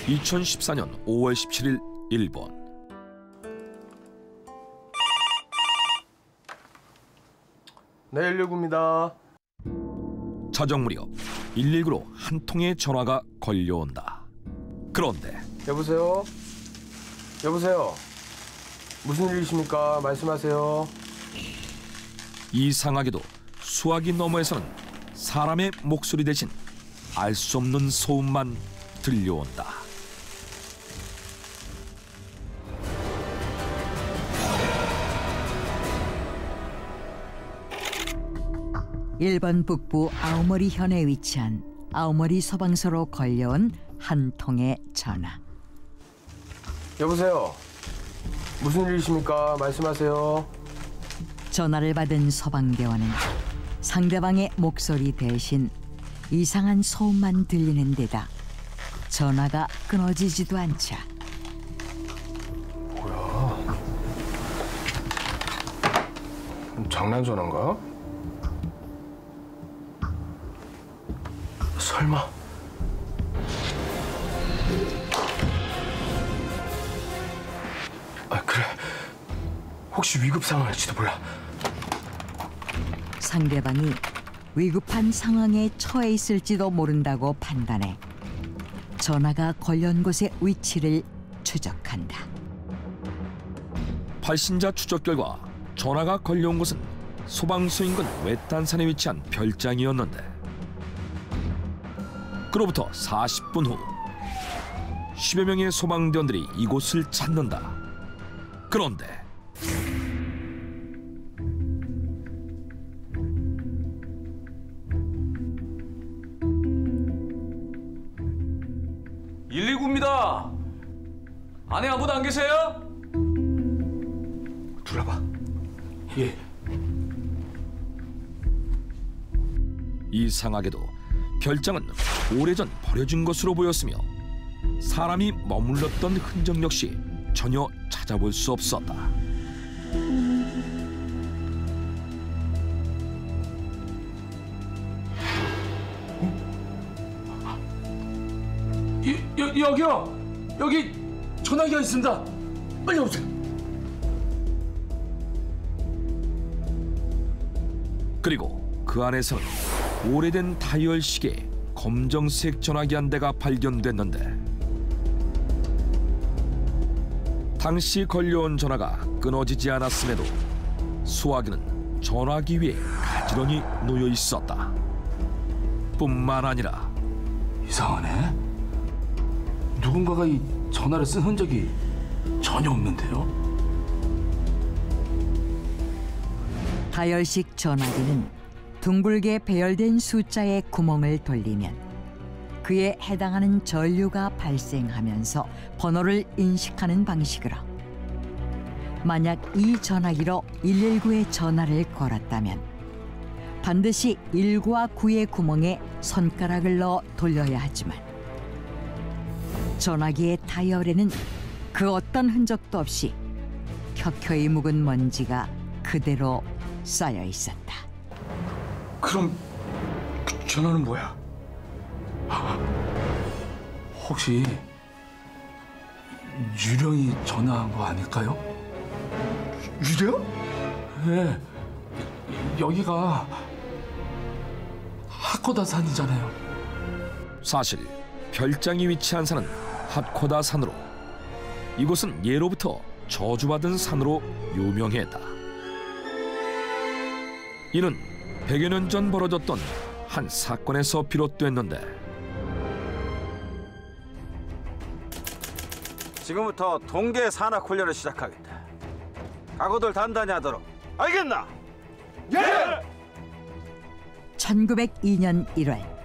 2014년 5월 17일 일본. 네, 119입니다. 자정 무렵 119로 한 통의 전화가 걸려온다. 그런데 여보세요? 여보세요? 무슨 일이십니까? 말씀하세요. 이상하게도 수화기 너머에서는 사람의 목소리 대신 알 수 없는 소음만 들려온다. 일본 북부 아오모리 현에 위치한 아오모리 소방서로 걸려온 한 통의 전화. 여보세요? 무슨 일이십니까? 말씀하세요. 전화를 받은 소방대원은 상대방의 목소리 대신 이상한 소음만 들리는 데다 전화가 끊어지지도 않자. 뭐야? 장난 전화인가? 설마? 아, 그래. 혹시 위급 상황일지도 몰라. 상대방이 위급한 상황에 처해 있을지도 모른다고 판단해 전화가 걸려온 곳의 위치를 추적한다. 발신자 추적 결과 전화가 걸려온 곳은 소방서 인근 외딴산에 위치한 별장이었는데, 그로부터 40분 후 10여 명의 소방대원들이 이곳을 찾는다. 그런데 (119입니다) 안에 아무도 안 계세요? 들어봐. 예. 이상하게도 별장은 오래전 버려진 것으로 보였으며 사람이 머물렀던 흔적 역시 전혀 찾아볼 수 없었다. 여기요! 여기 전화기가 있습니다. 빨리 오세요. 그리고 그 안에서는 오래된 다이얼 시계 검정색 전화기 한 대가 발견됐는데, 당시 걸려온 전화가 끊어지지 않았음에도 수화기는 전화기 위에 가지런히 놓여 있었다. 뿐만 아니라 이상하네. 누군가가 이 전화를 쓴 흔적이 전혀 없는데요. 다열식 전화기는 둥글게 배열된 숫자의 구멍을 돌리면 그에 해당하는 전류가 발생하면서 번호를 인식하는 방식으로, 만약 이 전화기로 119에 전화를 걸었다면 반드시 1구와 9의 구멍에 손가락을 넣어 돌려야 하지만 전화기의 다이얼에는 그 어떤 흔적도 없이 켜켜이 묵은 먼지가 그대로 쌓여 있었다. 그럼 그 전화는 뭐야? 혹시 유령이 전화한 거 아닐까요? 유령? 네. 여기가 하코다 산이잖아요. 사실 별장이 위치한 산은 하코다 산으로, 이곳은 예로부터 저주받은 산으로 유명했다. 이는 100여 년 전 벌어졌던 한 사건에서 비롯됐는데, 지금부터 동계 산악 훈련을 시작하겠다. 각오들 단단히 하도록. 알겠나? 예! 1902년 1월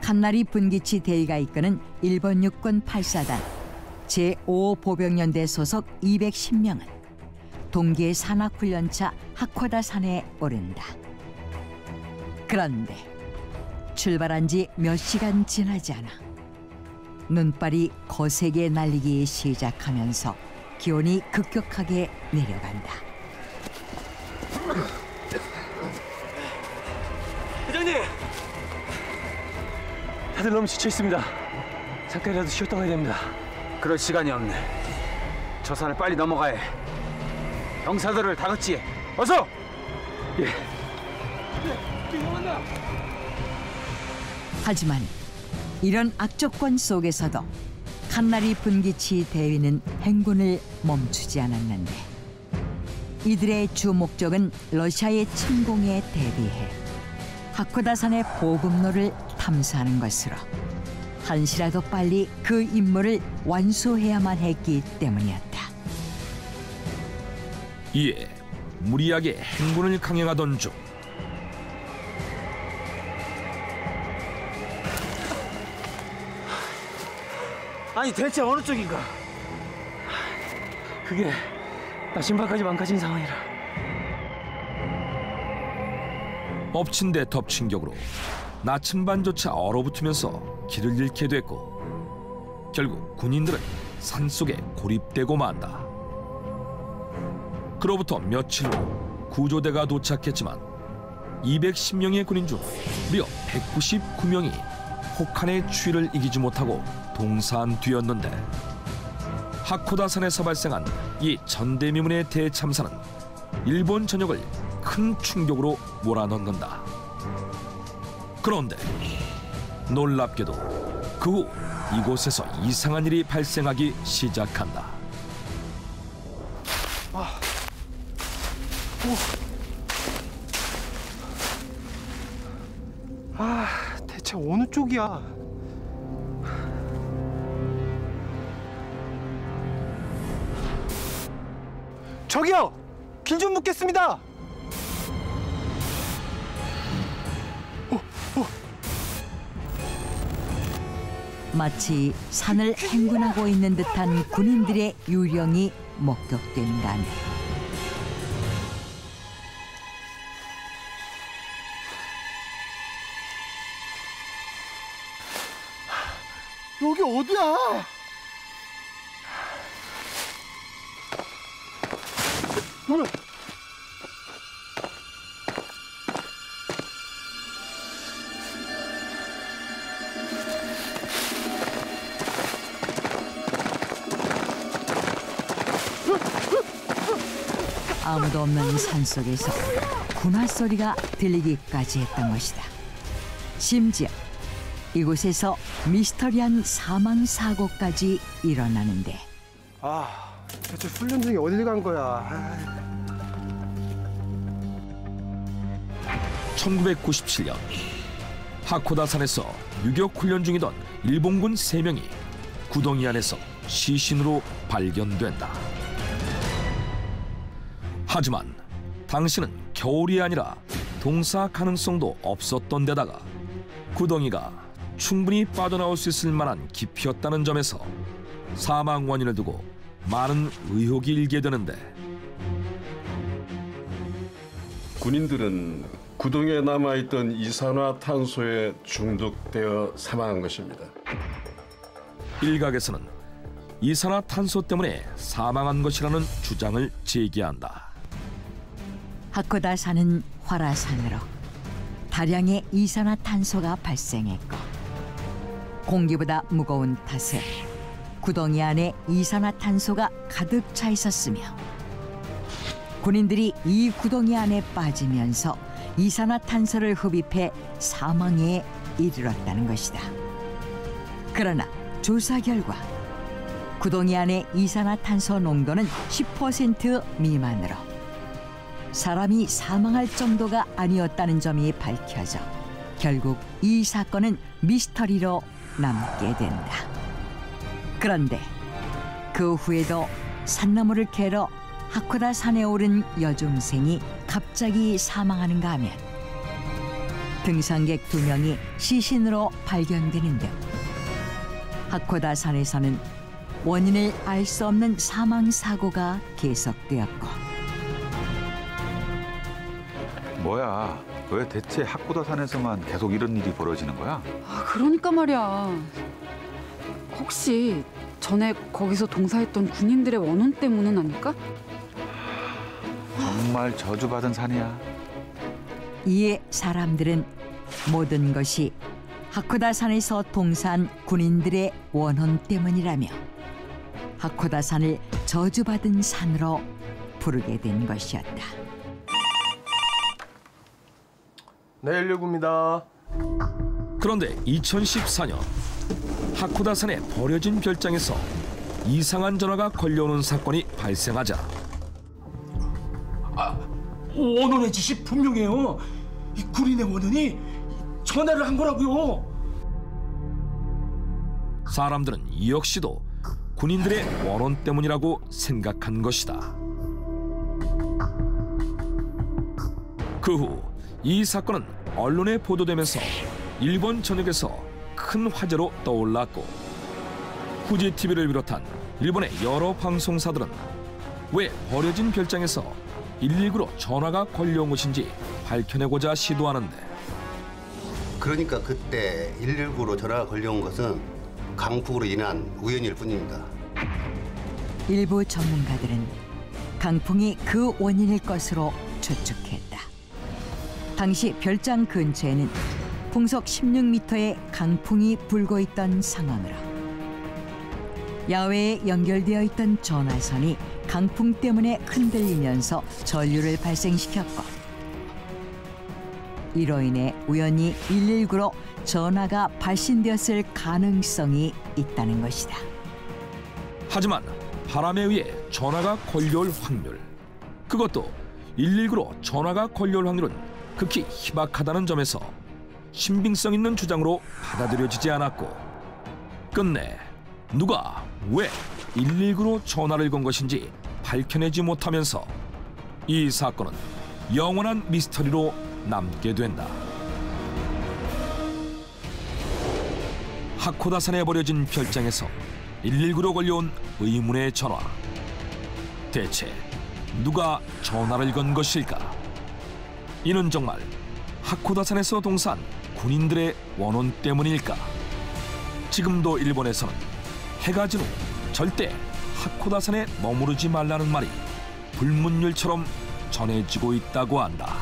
칸나리 분기치 대위가 이끄는 일본 육군 8사단 제5 보병연대 소속 210명은 동계 산악훈련차 하코다 산에 오른다. 그런데 출발한 지 몇 시간 지나지 않아 눈발이 거세게 날리기 시작하면서 기온이 급격하게 내려간다. 회장님! 다들 너무 지쳐 있습니다. 잠깐이라도 쉬었다 가야 됩니다. 그럴 시간이 없네. 저 산을 빨리 넘어가야 해. 병사들을 다그치해. 어서! 하지만 이런 악조건 속에서도 한나리 분기치 대위는 행군을 멈추지 않았는데 이들의 주 목적은 러시아의 침공에 대비해 하코다산의 보급로를 탐사하는 것으로 한시라도 빨리 그 임무를 완수해야만 했기 때문이었다. 이에 무리하게 행군을 강행하던 중 아니 대체 어느 쪽인가? 그게 나 신발까지 망가진 상황이라. 엎친 데 덮친 격으로 나침반조차 얼어붙으면서 길을 잃게 됐고 결국 군인들은 산속에 고립되고 만다. 그로부터 며칠 후 구조대가 도착했지만 210명의 군인 중 무려 199명이 혹한의 추위를 이기지 못하고 동산 뒤였는데 하코다산에서 발생한 이 전대미문의 대참사는 일본 전역을 큰 충격으로 몰아넣는다. 그런데 놀랍게도 그 후 이곳에서 이상한 일이 발생하기 시작한다. 대체 어느 쪽이야? 저기요! 길 좀 묻겠습니다! 마치 산을 행군하고 있는 듯한 군인들의 유령이 목격되는가 하네. 여기 어디야? 뭐야? 아무도 없는 산속에서 군화 소리가 들리기까지 했던 것이다. 심지어 이곳에서 미스터리한 사망 사고까지 일어나는데 대체 훈련중이 어딜 간 거야? 1997년 하코다산에서 유격 훈련 중이던 일본군 3명이 구덩이 안에서 시신으로 발견된다. 하지만 당시는 겨울이 아니라 동사 가능성도 없었던 데다가 구덩이가 충분히 빠져나올 수 있을 만한 깊이였다는 점에서 사망 원인을 두고 많은 의혹이 일게 되는데 군인들은 구덩이에 남아있던 이산화탄소에 중독되어 사망한 것입니다. 일각에서는 이산화탄소 때문에 사망한 것이라는 주장을 제기한다. 하코다산은 활화산으로 다량의 이산화탄소가 발생했고 공기보다 무거운 탓에 구덩이 안에 이산화탄소가 가득 차 있었으며 군인들이 이 구덩이 안에 빠지면서 이산화탄소를 흡입해 사망에 이르렀다는 것이다. 그러나 조사 결과 구덩이 안의 이산화탄소 농도는 10% 미만으로 사람이 사망할 정도가 아니었다는 점이 밝혀져 결국 이 사건은 미스터리로 남게 된다. 그런데 그 후에도 산나무를 캐러 하코다 산에 오른 여중생이 갑자기 사망하는가 하면 등산객 2명이 시신으로 발견되는 등 하코다 산에서는 원인을 알 수 없는 사망 사고가 계속되었고 뭐야? 왜 대체 하코다산에서만 계속 이런 일이 벌어지는 거야? 그러니까 말이야. 혹시 전에 거기서 동사했던 군인들의 원혼 때문은 아닐까? 정말 저주받은 산이야. 이에 사람들은 모든 것이 하코다산에서 동사한 군인들의 원혼 때문이라며 하코다산을 저주받은 산으로 부르게 된 것이었다. 네, 119입니다. 그런데 2014년 하코다산의 버려진 별장에서 이상한 전화가 걸려오는 사건이 발생하자 원혼의 짓이 분명해요. 이 군인의 원혼이 전화를 한 거라고요. 사람들은 이 역시도 군인들의 원혼 때문이라고 생각한 것이다. 그 후 이 사건은 언론에 보도되면서 일본 전역에서 큰 화제로 떠올랐고 후지 TV를 비롯한 일본의 여러 방송사들은 왜 버려진 별장에서 119로 전화가 걸려온 것인지 밝혀내고자 시도하는데, 그러니까 그때 119로 전화가 걸려온 것은 강풍으로 인한 우연일 뿐입니다. 일부 전문가들은 강풍이 그 원인일 것으로 추측했다. 당시 별장 근처에는 풍속 16m의 강풍이 불고 있던 상황으로 야외에 연결되어 있던 전화선이 강풍 때문에 흔들리면서 전류를 발생시켰고, 이로 인해 우연히 119로 전화가 발신되었을 가능성이 있다는 것이다. 하지만 바람에 의해 전화가 걸려올 확률, 그것도 119로 전화가 걸려올 확률은 극히 희박하다는 점에서 신빙성 있는 주장으로 받아들여지지 않았고, 끝내 누가 왜 119로 전화를 건 것인지 밝혀내지 못하면서 이 사건은 영원한 미스터리로 남게 된다. 하코다산에 버려진 별장에서 119로 걸려온 의문의 전화. 대체 누가 전화를 건 것일까? 이는 정말 하코다산에서 동사한 군인들의 원혼 때문일까? 지금도 일본에서는 해가 진 후 절대 하코다산에 머무르지 말라는 말이 불문율처럼 전해지고 있다고 한다.